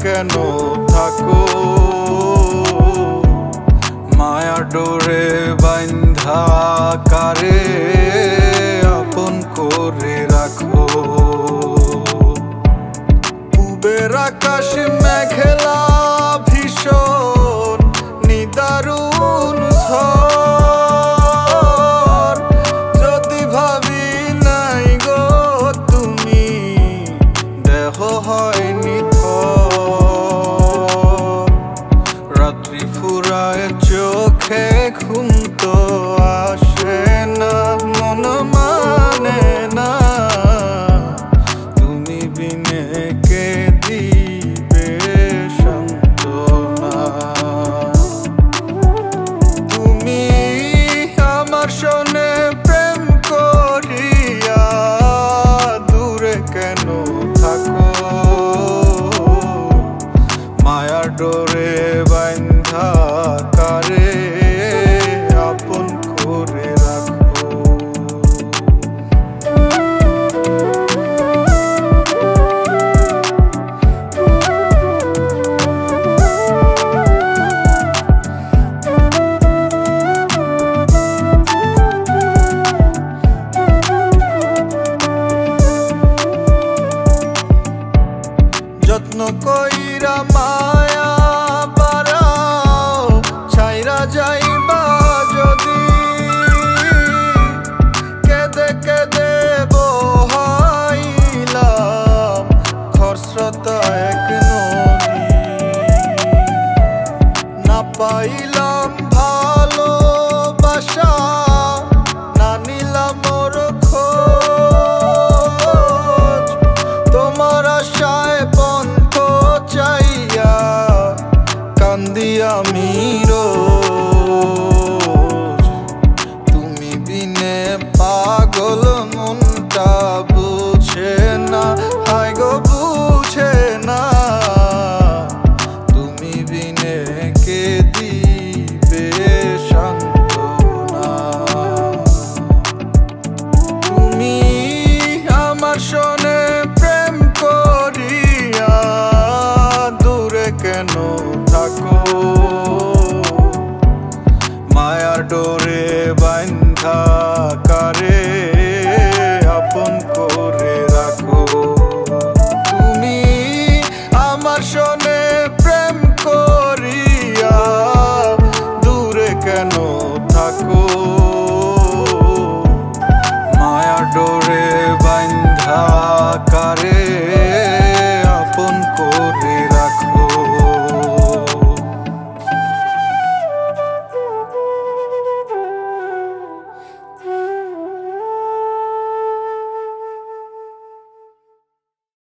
কেন থাকো মায়া ডোরে বান্ধা কারে আপন করে রাখো পূবের আকাশ মেঘলা ভীষণ নিদারুণ ঝড় যদি ভাবি নাই গো তুমি দেহ হয়নি রাত্রি ফুরায় চোখে ঘুম তো আসে না মন মানে না তুমি বিনে কে দিবে সান্ত্বনা তুমি আমার সনে প্রেম করিয়া দূরে কেন থাকো মায়ার ডোরে বান্ধা কারে আপন করে রাখো যত্ন কইরা মায়া বাড়াও ছাইরা যাইবা যদি কেদে কেদে বহাইলাম খরস্রোতা এক নদী না পাইলাম ভালোবাসা না নিলাম ওর খোঁজ তোমার আশায় চাইয়া কান্দি আমি